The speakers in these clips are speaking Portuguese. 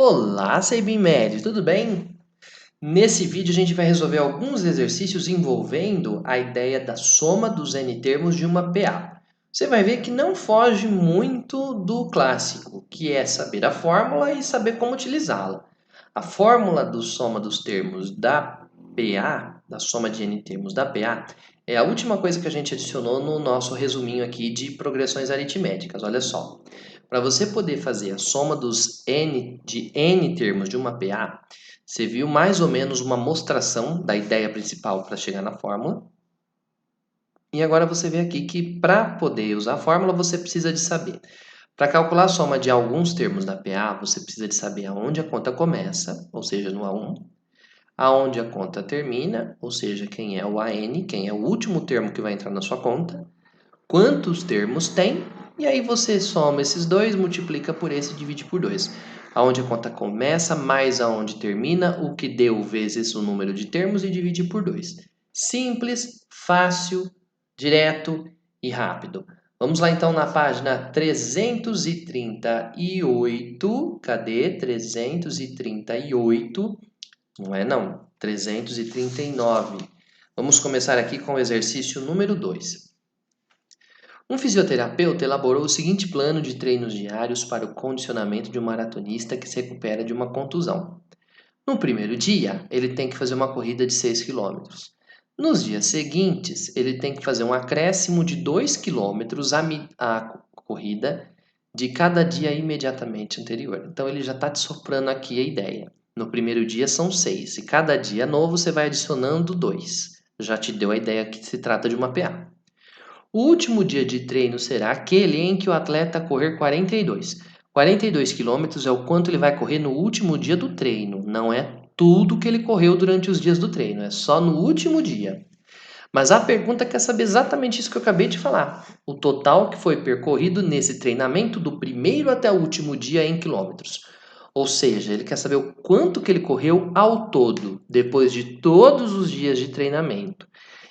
Olá, Seibinmed, tudo bem? Nesse vídeo a gente vai resolver alguns exercícios envolvendo a ideia da soma dos n termos de uma PA. Você vai ver que não foge muito do clássico, que é saber a fórmula e saber como utilizá-la. A fórmula do soma dos termos da PA, da soma de n termos da PA, é a última coisa que a gente adicionou no nosso resuminho aqui de progressões aritméticas. Olha só. Para você poder fazer a soma dos n termos de uma PA, você viu mais ou menos uma mostração da ideia principal para chegar na fórmula. E agora você vê aqui que para poder usar a fórmula, você precisa de saber. Para calcular a soma de alguns termos da PA, você precisa de saber aonde a conta começa, ou seja, no A1, aonde a conta termina, ou seja, quem é o AN, quem é o último termo que vai entrar na sua conta, quantos termos tem, e aí você soma esses dois, multiplica por esse e divide por 2. Aonde a conta começa mais aonde termina, o que deu vezes o número de termos e divide por 2. Simples, fácil, direto e rápido. Vamos lá então na página 338. Cadê? 338. Não é não, 339. Vamos começar aqui com o exercício número 2. Um fisioterapeuta elaborou o seguinte plano de treinos diários para o condicionamento de um maratonista que se recupera de uma contusão. No primeiro dia, ele tem que fazer uma corrida de 6 quilômetros. Nos dias seguintes, ele tem que fazer um acréscimo de 2 quilômetros à corrida de cada dia imediatamente anterior. Então, ele já está te soprando aqui a ideia. No primeiro dia são 6, e cada dia novo você vai adicionando 2. Já te deu a ideia que se trata de uma PA. O último dia de treino será aquele em que o atleta correr 42. 42 quilômetros é o quanto ele vai correr no último dia do treino, não é tudo que ele correu durante os dias do treino, é só no último dia. Mas a pergunta quer saber exatamente isso que eu acabei de falar. O total que foi percorrido nesse treinamento do primeiro até o último dia em quilômetros. Ou seja, ele quer saber o quanto que ele correu ao todo, depois de todos os dias de treinamento.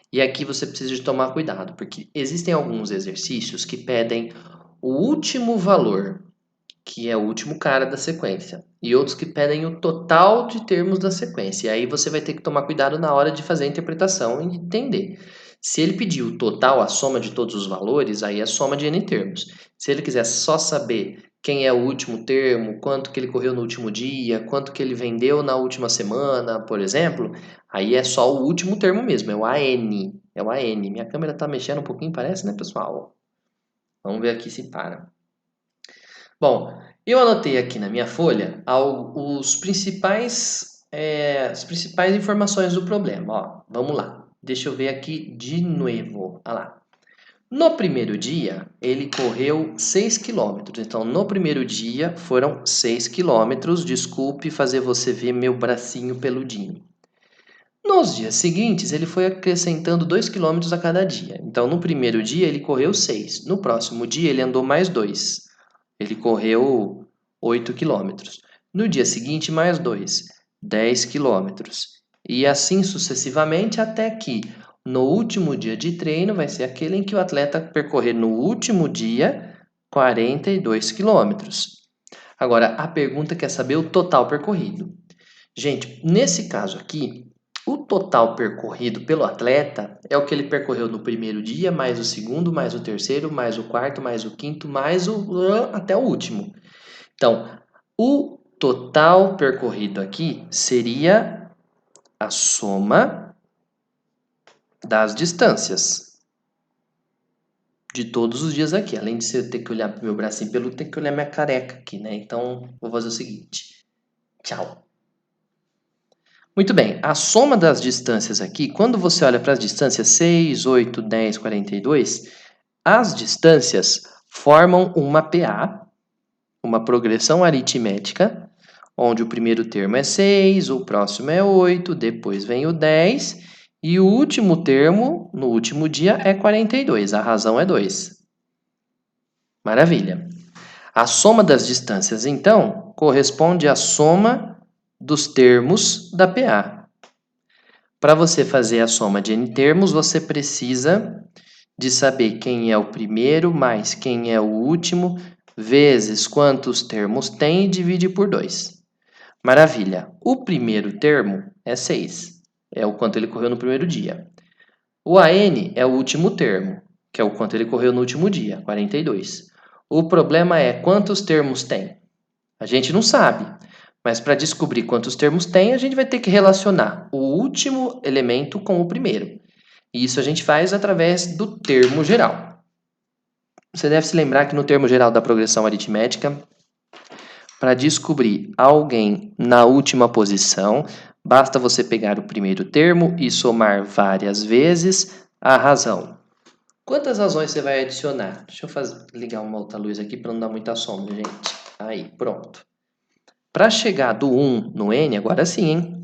E aqui você precisa de tomar cuidado, porque existem alguns exercícios que pedem o último valor, que é o último cara da sequência, e outros que pedem o total de termos da sequência. E aí você vai ter que tomar cuidado na hora de fazer a interpretação e entender. Se ele pedir o total, a soma de todos os valores, aí é a soma de n termos. Se ele quiser só saber quem é o último termo, quanto que ele correu no último dia, quanto que ele vendeu na última semana, por exemplo, aí é só o último termo mesmo, é o AN. É o AN. Minha câmera está mexendo um pouquinho, parece, né, pessoal? Vamos ver aqui se para. Bom, eu anotei aqui na minha folha as principais informações do problema. Ó, vamos lá. Deixa eu ver aqui de novo. Olha lá. No primeiro dia, ele correu 6 quilômetros. Então, no primeiro dia foram 6 quilômetros. Desculpe fazer você ver meu bracinho peludinho. Nos dias seguintes, ele foi acrescentando 2 quilômetros a cada dia. Então, no primeiro dia, ele correu 6. No próximo dia, ele andou mais 2. Ele correu 8 quilômetros. No dia seguinte, mais 2, 10 quilômetros. E assim sucessivamente até que no último dia de treino vai ser aquele em que o atleta percorrer no último dia 42 quilômetros. Agora, a pergunta quer saber o total percorrido. Gente, nesse caso aqui, o total percorrido pelo atleta é o que ele percorreu no primeiro dia, mais o segundo, mais o terceiro, mais o quarto, mais o quinto, mais até o último. Então, o total percorrido aqui seria a soma das distâncias de todos os dias aqui. Além de eu ter que olhar para o meu bracinho peludo, tem que olhar minha careca aqui, né? Então, vou fazer o seguinte. Tchau. Muito bem, a soma das distâncias aqui, quando você olha para as distâncias 6, 8, 10, 42, as distâncias formam uma PA, uma progressão aritmética, onde o primeiro termo é 6, o próximo é 8, depois vem o 10, e o último termo, no último dia, é 42, a razão é 2. Maravilha. A soma das distâncias, então, corresponde à soma dos termos da PA. Para você fazer a soma de n termos, você precisa de saber quem é o primeiro mais quem é o último, vezes quantos termos tem e divide por 2. Maravilha. O primeiro termo é 6. É o quanto ele correu no primeiro dia. O AN é o último termo, que é o quanto ele correu no último dia, 42. O problema é quantos termos tem? A gente não sabe, mas para descobrir quantos termos tem, a gente vai ter que relacionar o último elemento com o primeiro. E isso a gente faz através do termo geral. Você deve se lembrar que no termo geral da progressão aritmética, para descobrir alguém na última posição, basta você pegar o primeiro termo e somar várias vezes a razão. Quantas razões você vai adicionar? Deixa eu ligar uma outra luz aqui para não dar muita sombra, gente. Aí, pronto. Para chegar do 1 no n, agora sim, hein?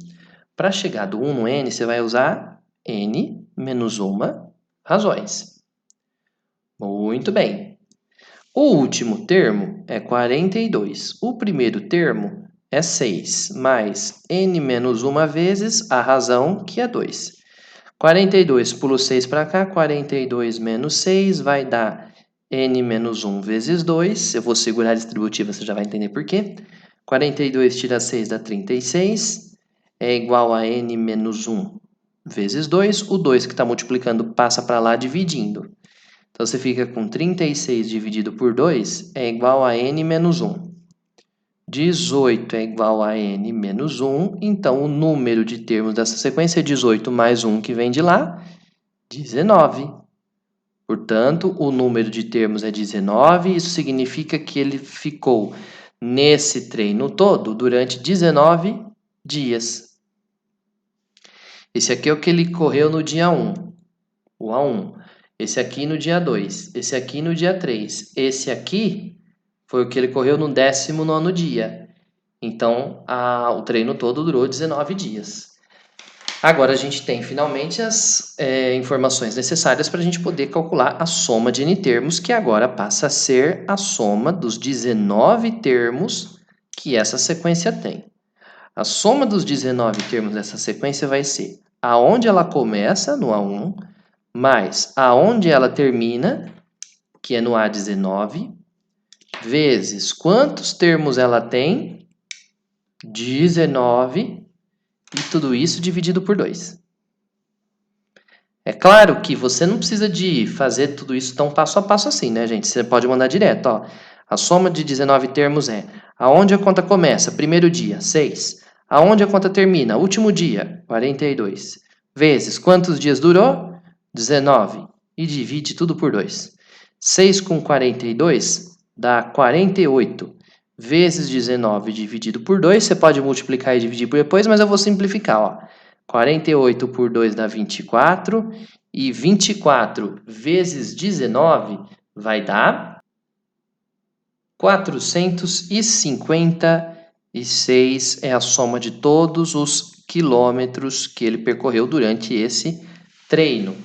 Para chegar do 1 no n, você vai usar n menos 1 razões. Muito bem. O último termo é 42. O primeiro termo é 6, mais n menos 1 vezes a razão, que é 2. 42, pulo 6 para cá, 42 menos 6 vai dar n menos 1 vezes 2. Eu vou segurar a distributiva, você já vai entender por quê. 42 tira 6 dá 36, é igual a n menos 1 vezes 2. O 2 que está multiplicando passa para lá dividindo. Então, você fica com 36 dividido por 2 é igual a n menos 1. 18 é igual a n menos 1. Então, o número de termos dessa sequência é 18 mais 1 que vem de lá, 19. Portanto, o número de termos é 19. Isso significa que ele ficou nesse treino todo durante 19 dias. Esse aqui é o que ele correu no dia 1, o A1. Esse aqui no dia 2, esse aqui no dia 3. Esse aqui foi o que ele correu no 19º dia. Então, o treino todo durou 19 dias. Agora a gente tem finalmente as informações necessárias para a gente poder calcular a soma de n termos, que agora passa a ser a soma dos 19 termos que essa sequência tem. A soma dos 19 termos dessa sequência vai ser aonde ela começa, no A1, mais aonde ela termina, que é no A19, vezes quantos termos ela tem, 19, e tudo isso dividido por 2. É claro que você não precisa de fazer tudo isso tão passo a passo assim, né, gente? Você pode mandar direto, ó. A soma de 19 termos é aonde a conta começa, primeiro dia, 6. Aonde a conta termina, último dia, 42. Vezes quantos dias durou? 19. E divide tudo por 2. 6 com 42 dá 48. Vezes 19 dividido por 2. Você pode multiplicar e dividir por depois, mas eu vou simplificar, ó. 48 por 2 dá 24. E 24 vezes 19 vai dar 456. É a soma de todos os quilômetros que ele percorreu durante esse treino.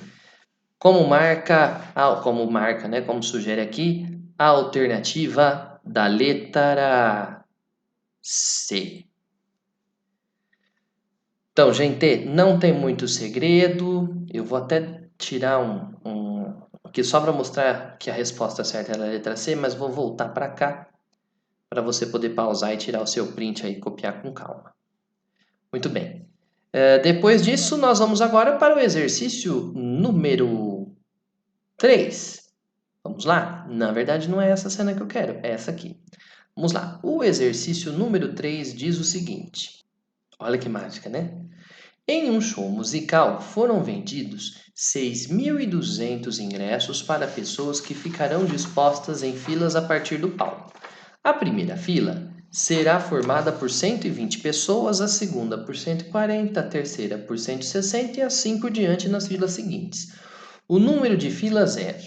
Como marca, né? Como sugere aqui, a alternativa da letra C. Então, gente, não tem muito segredo. Eu vou até tirar aqui só para mostrar que a resposta certa era a letra C, mas vou voltar para cá para você poder pausar e tirar o seu print aí e copiar com calma. Muito bem. Depois disso, nós vamos agora para o exercício número 3. Vamos lá? Na verdade, não é essa cena que eu quero, é essa aqui. Vamos lá. O exercício número 3 diz o seguinte. Olha que mágica, né? Em um show musical, foram vendidos 6.200 ingressos para pessoas que ficarão dispostas em filas a partir do palco. A primeira fila será formada por 120 pessoas, a segunda por 140, a terceira por 160 e assim por diante nas filas seguintes. O número de filas é...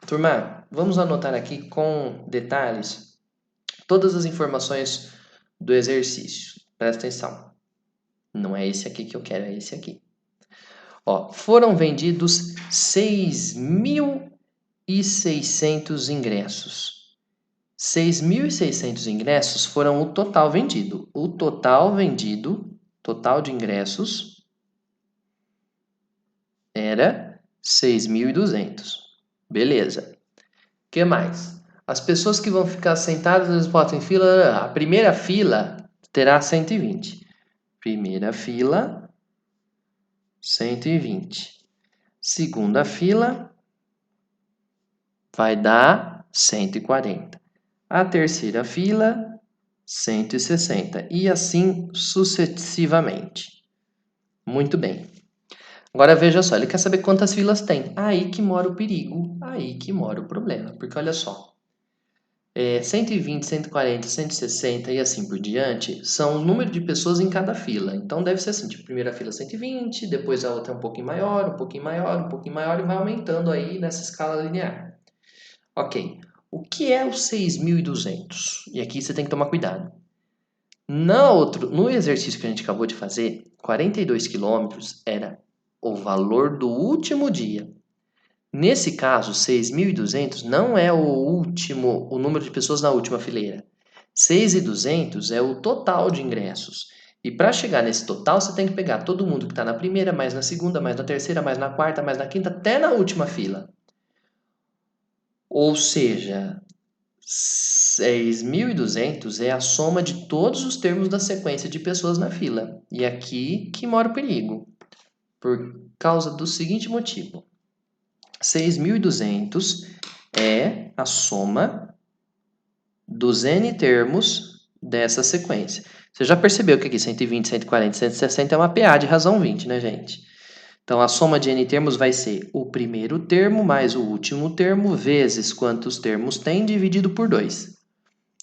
Turma, vamos anotar aqui com detalhes todas as informações do exercício. Presta atenção. Não é esse aqui que eu quero, é esse aqui. Ó, foram vendidos 6.600 ingressos. 6.600 ingressos foram o total vendido. O total vendido, total de ingressos, era 6.200. Beleza. O que mais? As pessoas que vão ficar sentadas, eles botam em fila. A primeira fila terá 120. Primeira fila, 120. Segunda fila, vai dar 140. A terceira fila, 160. E assim sucessivamente. Muito bem. Agora veja só, ele quer saber quantas filas tem. Aí que mora o perigo, aí que mora o problema. Porque olha só, 120, 140, 160 e assim por diante são o número de pessoas em cada fila. Então deve ser assim, tipo, primeira fila 120, depois a outra é um pouquinho maior, um pouquinho maior, um pouquinho maior e vai aumentando aí nessa escala linear. Ok, o que é o 6.200? E aqui você tem que tomar cuidado. No exercício que a gente acabou de fazer, 42 quilômetros era o valor do último dia. Nesse caso, 6.200 não é o número de pessoas na última fileira. 6.200 é o total de ingressos. E para chegar nesse total, você tem que pegar todo mundo que está na primeira, mais na segunda, mais na terceira, mais na quarta, mais na quinta, até na última fila. Ou seja, 6.200 é a soma de todos os termos da sequência de pessoas na fila. E aqui que mora o perigo. Por causa do seguinte motivo. 6.200 é a soma dos n termos dessa sequência. Você já percebeu que aqui 120, 140, 160 é uma PA de razão 20, né, gente? Então, a soma de n termos vai ser o primeiro termo mais o último termo vezes quantos termos tem dividido por 2.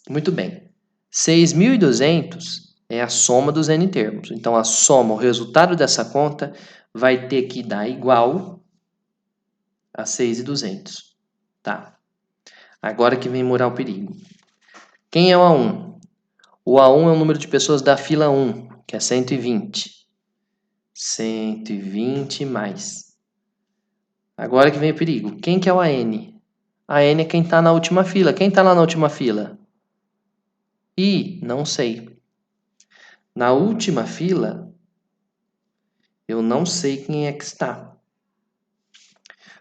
Muito bem. 6.200 é a soma dos n termos. Então, a soma, o resultado dessa conta, vai ter que dar igual a 6.200. Tá. Agora que vem morar o perigo. Quem é o A1? O A1 é o número de pessoas da fila 1, que é 120. 120 mais. Agora que vem o perigo. Quem que é o AN? AN é quem está na última fila. Quem está lá na última fila? Ih, não sei. Na última fila, eu não sei quem é que está.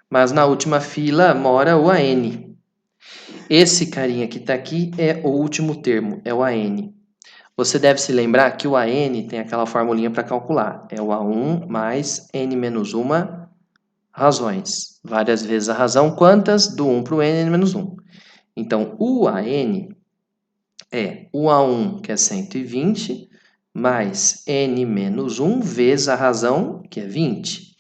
Mas na última fila mora o AN. Esse carinha que está aqui é o último termo, é o AN. Você deve se lembrar que o AN tem aquela formulinha para calcular. É o A1 mais N menos 1 razões. Várias vezes a razão, quantas? Do 1 para o N menos 1. Então, o AN é o A1, que é 120, mais N menos 1 vezes a razão, que é 20.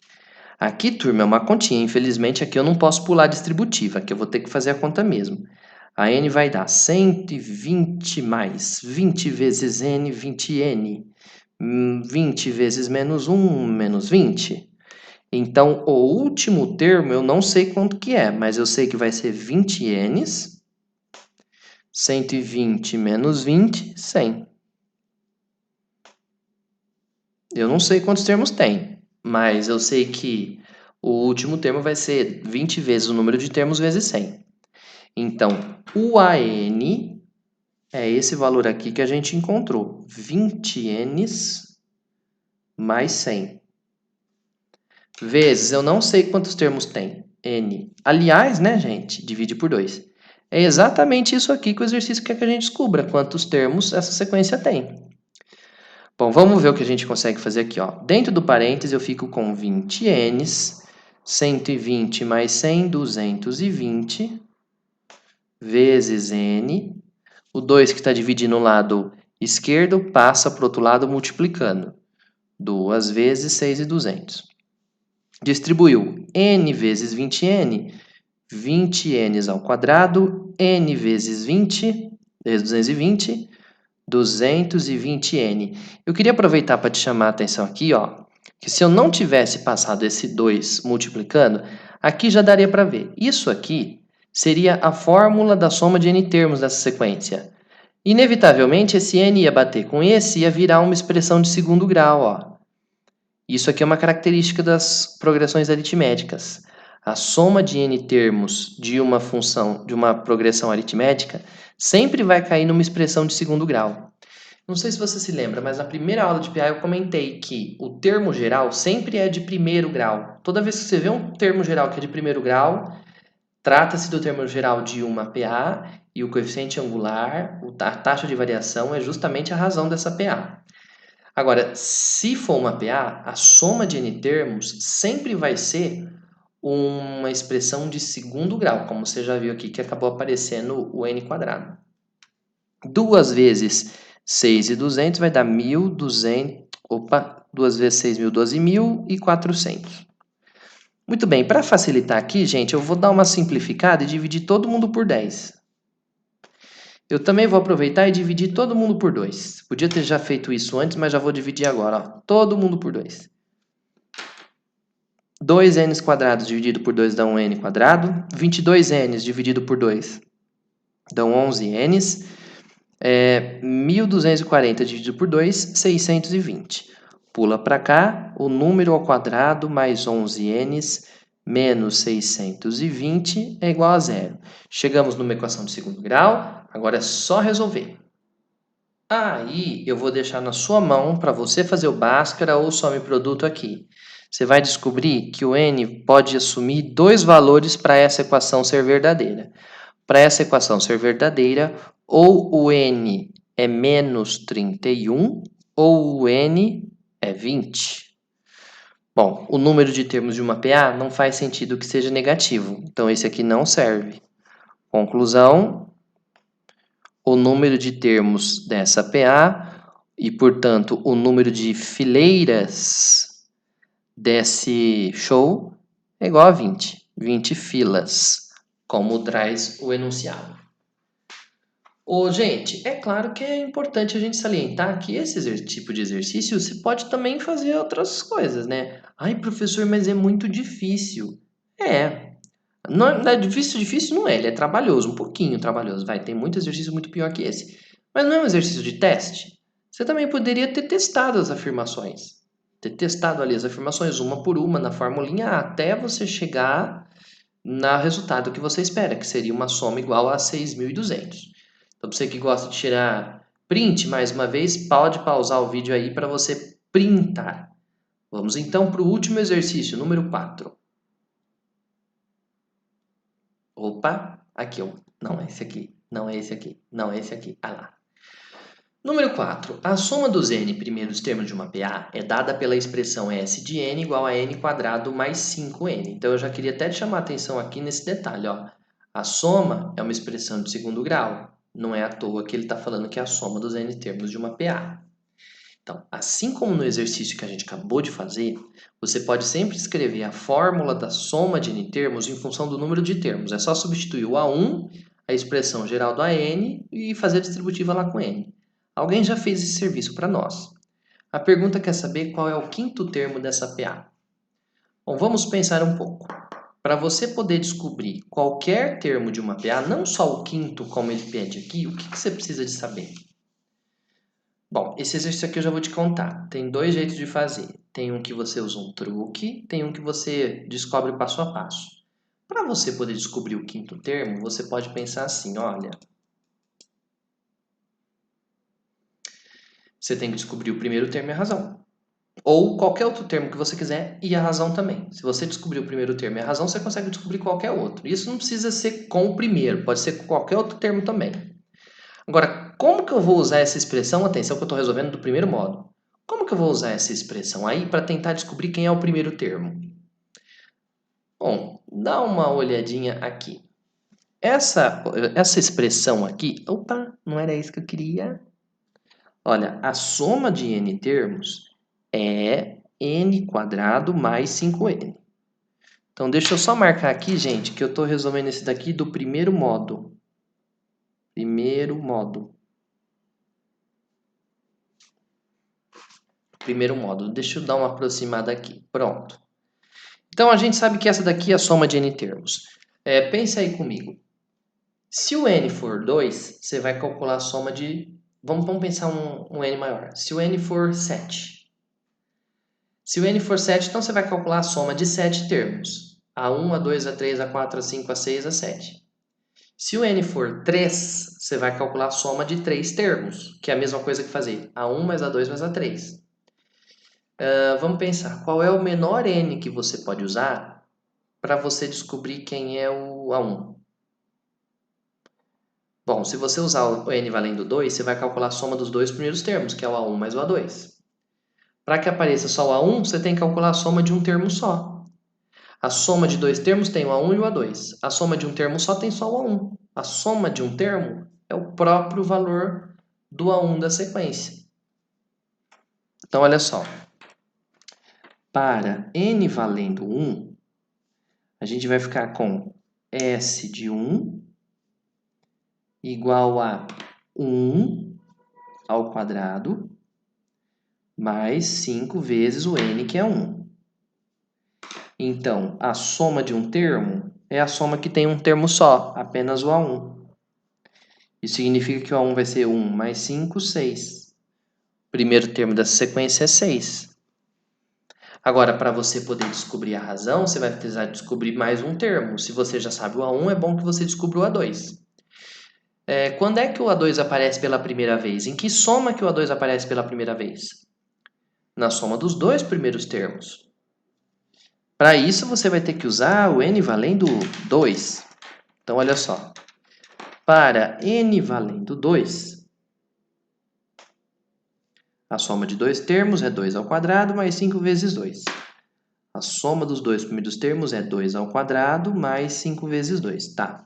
Aqui, turma, é uma continha. Infelizmente, aqui eu não posso pular distributiva. Aqui eu vou ter que fazer a conta mesmo. A n vai dar 120 mais 20 vezes n, 20n. 20 vezes menos 1, menos 20. Então, o último termo eu não sei quanto que é, mas eu sei que vai ser 20n's. 120 menos 20, 100. Eu não sei quantos termos tem, mas eu sei que o último termo vai ser 20 vezes o número de termos vezes 100. Então, o AN é esse valor aqui que a gente encontrou. 20n's mais 100. Vezes, eu não sei quantos termos tem. N. Aliás, né, gente? Divide por 2. É exatamente isso aqui que o exercício quer que a gente descubra. Quantos termos essa sequência tem. Bom, vamos ver o que a gente consegue fazer aqui. Ó. Dentro do parênteses, eu fico com 20n's. 120 mais 100, 220. Vezes n. O 2 que está dividindo o lado esquerdo passa para o outro lado multiplicando. 2 vezes 6.200. Distribuiu n vezes 20n, 20n's ao quadrado, n vezes 20, vezes 220, 220n. Eu queria aproveitar para te chamar a atenção aqui, ó, que se eu não tivesse passado esse 2 multiplicando, aqui já daria para ver. Isso aqui seria a fórmula da soma de n termos dessa sequência. Inevitavelmente, esse n ia bater com esse e ia virar uma expressão de segundo grau. Ó. Isso aqui é uma característica das progressões aritméticas. A soma de n termos de uma função, de uma progressão aritmética, sempre vai cair numa expressão de segundo grau. Não sei se você se lembra, mas na primeira aula de PA eu comentei que o termo geral sempre é de primeiro grau. Toda vez que você vê um termo geral que é de primeiro grau, trata-se do termo geral de uma PA, e o coeficiente angular, a taxa de variação, é justamente a razão dessa PA. Agora, se for uma PA, a soma de n termos sempre vai ser uma expressão de segundo grau, como você já viu aqui que acabou aparecendo o n quadrado. 2 vezes 6.200 vai dar 1.200, 2 vezes 6.000, 12.400. Muito bem, para facilitar aqui, gente, eu vou dar uma simplificada e dividir todo mundo por 10. Eu também vou aproveitar e dividir todo mundo por 2. Podia ter já feito isso antes, mas já vou dividir agora. Ó. Todo mundo por 2. 2n quadrados dividido por 2 dá 1n quadrado. 22n dividido por 2 dão 11n. 1.240 dividido por 2, 620. Pula para cá, o número ao quadrado mais 11n menos 620 é igual a zero. Chegamos numa equação de segundo grau, agora é só resolver. Aí eu vou deixar na sua mão para você fazer o Bhaskara ou o some-produto aqui. Você vai descobrir que o n pode assumir dois valores para essa equação ser verdadeira. Para essa equação ser verdadeira, ou o n é menos 31 ou o n é 20. Bom, o número de termos de uma PA não faz sentido que seja negativo, então esse aqui não serve. Conclusão, o número de termos dessa PA e, portanto, o número de fileiras desse show é igual a 20. 20 filas, como traz o enunciado. Gente, é claro que é importante a gente salientar que esse tipo de exercício você pode também fazer outras coisas, né? Ai, professor, mas é muito difícil. Não é difícil não é, ele é trabalhoso, um pouquinho trabalhoso, vai, tem muito exercício muito pior que esse. Mas não é um exercício de teste? Você também poderia ter testado as afirmações. Ter testado ali as afirmações uma por uma na formulinha até você chegar no resultado que você espera, que seria uma soma igual a 6.200. Então, você que gosta de tirar print, mais uma vez, pode pausar o vídeo aí para você printar. Vamos então para o último exercício, número 4. Opa, aqui, ó. Não é esse aqui, não é esse aqui, não é esse aqui. Ah lá. Número 4. A soma dos n primeiros termos de uma PA é dada pela expressão S de n igual a n quadrado mais 5n. Então, eu já queria até te chamar a atenção aqui nesse detalhe. Ó. A soma é uma expressão de segundo grau. Não é à toa que ele está falando que é a soma dos n termos de uma PA. Então, assim como no exercício que a gente acabou de fazer, você pode sempre escrever a fórmula da soma de n termos em função do número de termos. É só substituir o A1, a expressão geral do AN, e fazer a distributiva lá com n. Alguém já fez esse serviço para nós. A pergunta quer saber qual é o quinto termo dessa PA. Bom, vamos pensar um pouco. Para você poder descobrir qualquer termo de uma PA, não só o quinto, como ele pede aqui, o que você precisa de saber? Bom, esse exercício aqui eu já vou te contar. Tem dois jeitos de fazer. Tem um que você usa um truque, tem um que você descobre passo a passo. Para você poder descobrir o quinto termo, você pode pensar assim, olha... Você tem que descobrir o primeiro termo e a razão. Ou qualquer outro termo que você quiser e a razão também. Se você descobrir o primeiro termo e a razão, você consegue descobrir qualquer outro. Isso não precisa ser com o primeiro, pode ser com qualquer outro termo também. Agora, como que eu vou usar essa expressão? Atenção que eu estou resolvendo do primeiro modo. Como que eu vou usar essa expressão aí para tentar descobrir quem é o primeiro termo? Bom, dá uma olhadinha aqui. Essa expressão aqui... Opa, não era isso que eu queria. Olha, a soma de n termos é n quadrado mais 5n. Então, deixa eu só marcar aqui, gente, que eu estou resolvendo esse daqui do primeiro modo. Primeiro modo. Deixa eu dar uma aproximada aqui. Pronto. Então, a gente sabe que essa daqui é a soma de n termos. Pensa aí comigo. Se o n for 2, você vai calcular a soma de... Vamos pensar um n maior. Se o n for 7. Se o n for 7, então você vai calcular a soma de 7 termos. A1, A2, A3, A4, A5, A6, A7. Se o n for 3, você vai calcular a soma de 3 termos, que é a mesma coisa que fazer A1 mais A2 mais A3. Vamos pensar, qual é o menor n que você pode usar para você descobrir quem é o A1? Bom, se você usar o n valendo 2, você vai calcular a soma dos dois primeiros termos, que é o A1 mais o A2. Para que apareça só o A1, você tem que calcular a soma de um termo só. A soma de dois termos tem o A1 e o A2. A soma de um termo só tem só o A1. A soma de um termo é o próprio valor do A1 da sequência. Então, olha só. Para n valendo 1, a gente vai ficar com S de 1 igual a 1 ao quadrado mais 5 vezes o n, que é 1. Então, a soma de um termo é a soma que tem um termo só, apenas o A1. Isso significa que o A1 vai ser 1 mais 5, 6. O primeiro termo dessa sequência é 6. Agora, para você poder descobrir a razão, você vai precisar descobrir mais um termo. Se você já sabe o A1, é bom que você descubra o A2. Quando é que o A2 aparece pela primeira vez? Em que soma que o A2 aparece pela primeira vez? Na soma dos dois primeiros termos. Para isso, você vai ter que usar o n valendo 2. Então, olha só. Para n valendo 2, a soma de dois termos é 2 ao quadrado mais 5 vezes 2. A soma dos dois primeiros termos é 2 ao quadrado mais 5 vezes 2. Tá.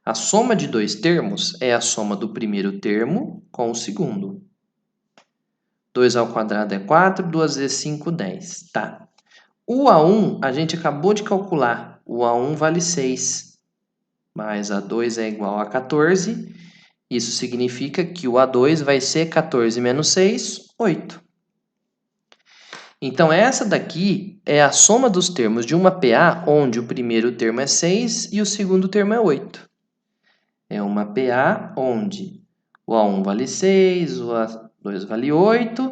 A soma de dois termos é a soma do primeiro termo com o segundo. 2 ao quadrado é 4, 2 vezes 5, 10. Tá. O A1, a gente acabou de calcular. O A1 vale 6, mais A2 é igual a 14. Isso significa que o A2 vai ser 14 menos 6, 8. Então, essa daqui é a soma dos termos de uma PA onde o primeiro termo é 6 e o segundo termo é 8. É uma PA onde o A1 vale 6, o A2 vale 8.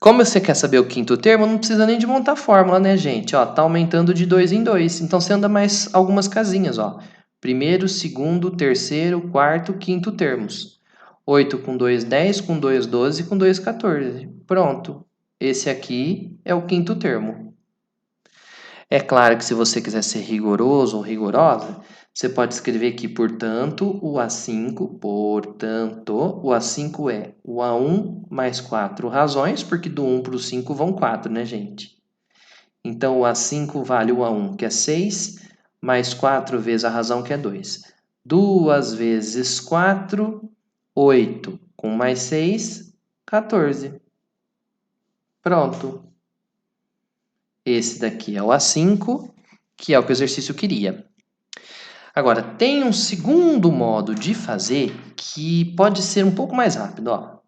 Como você quer saber o quinto termo, não precisa nem de montar fórmula, né, gente? Ó, tá aumentando de 2 em 2. Então, você anda mais algumas casinhas, ó. Primeiro, segundo, terceiro, quarto, quinto termos. 8 com 2, 10, com 2, 12, com 2, 14. Pronto. Esse aqui é o quinto termo. É claro que se você quiser ser rigoroso ou rigorosa, você pode escrever aqui, portanto, o A5, o A5 é o A1 mais 4 razões, porque do 1 para o 5 vão 4, né, gente? Então, o A5 vale o A1, que é 6, mais 4 vezes a razão, que é 2. 2 vezes 4, 8. Com mais 6, 14. Pronto. Esse daqui é o A5, que é o que o exercício queria. Agora, tem um segundo modo de fazer que pode ser um pouco mais rápido. Ó.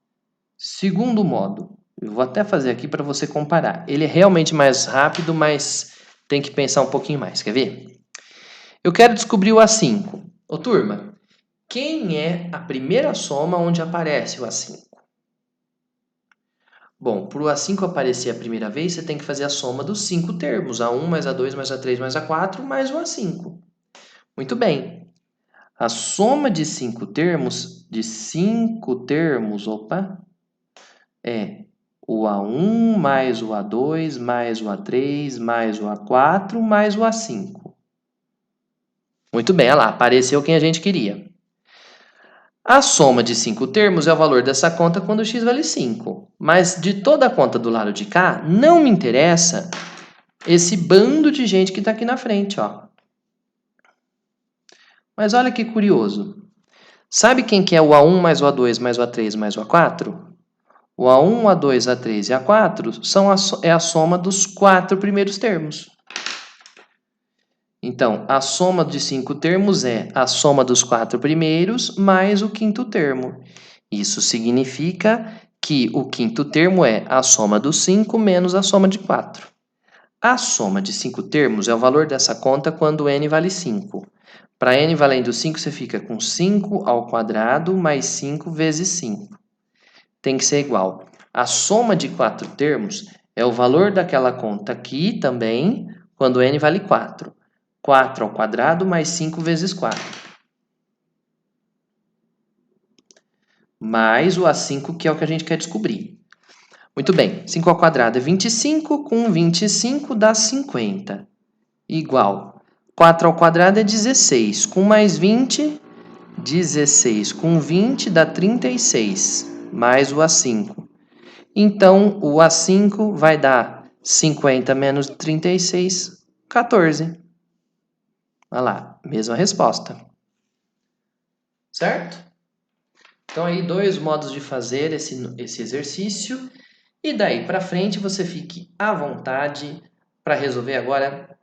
Segundo modo, eu vou até fazer aqui para você comparar. Ele é realmente mais rápido, mas tem que pensar um pouquinho mais. Quer ver? Eu quero descobrir o A5. Ô, turma, quem é a primeira soma onde aparece o A5? Bom, para o A5 aparecer a primeira vez, você tem que fazer a soma dos 5 termos. A1 mais A2 mais A3 mais A4 mais o A5. Muito bem. A soma de 5 termos, é o A1 mais o A2 mais o A3 mais o A4 mais o A5. Muito bem, olha lá, apareceu quem a gente queria. A soma de 5 termos é o valor dessa conta quando x vale 5. Mas de toda a conta do lado de cá, não me interessa esse bando de gente que está aqui na frente, ó. Mas olha que curioso. Sabe quem que é o A1 mais o A2 mais o A3 mais o A4? O A1, o A2, o A3 e o A4 é a soma dos 4 primeiros termos. Então, a soma de 5 termos é a soma dos 4 primeiros mais o quinto termo. Isso significa que o quinto termo é a soma dos 5 menos a soma de 4. A soma de 5 termos é o valor dessa conta quando n vale 5. Para n valendo 5, você fica com 5 ao quadrado mais 5 vezes 5. Tem que ser igual. A soma de 4 termos é o valor daquela conta aqui também, quando n vale 4. 4 ao quadrado mais 5 vezes 4. Mais o A5, que é o que a gente quer descobrir. Muito bem, 5 ao quadrado é 25, com 25 dá 50. Igual. 4 ao quadrado é 16, com mais 20 16 com 20 dá 36, mais o A5. Então, o A5 vai dar 50 menos 36, 14. Olha lá, mesma resposta. Certo? Então, aí, dois modos de fazer esse exercício. E daí para frente, você fique à vontade para resolver agora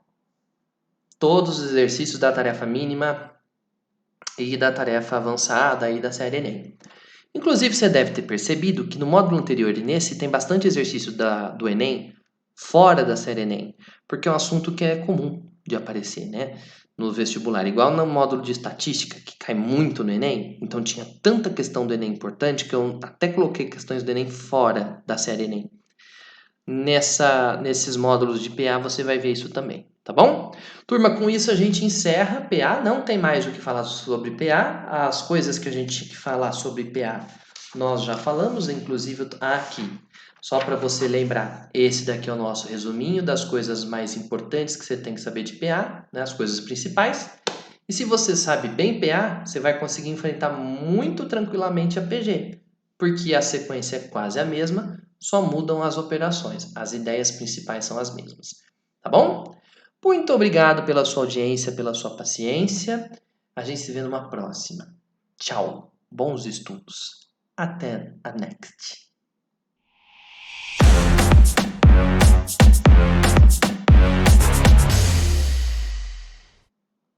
todos os exercícios da tarefa mínima e da tarefa avançada e da série Enem. Inclusive, você deve ter percebido que no módulo anterior e nesse tem bastante exercício do Enem fora da série Enem, porque é um assunto que é comum de aparecer, né? No vestibular, igual no módulo de estatística, que cai muito no Enem, então tinha tanta questão do Enem importante que eu até coloquei questões do Enem fora da série Enem. Nesses módulos de PA você vai ver isso também, tá bom? Turma, com isso a gente encerra PA, não tem mais o que falar sobre PA, as coisas que a gente tinha que falar sobre PA nós já falamos, inclusive aqui, só para você lembrar, esse daqui é o nosso resuminho das coisas mais importantes que você tem que saber de PA, né, as coisas principais. E se você sabe bem PA, você vai conseguir enfrentar muito tranquilamente a PG, porque a sequência é quase a mesma, só mudam as operações, as ideias principais são as mesmas. Tá bom? Muito obrigado pela sua audiência, pela sua paciência. A gente se vê numa próxima. Tchau. Bons estudos. Até a next.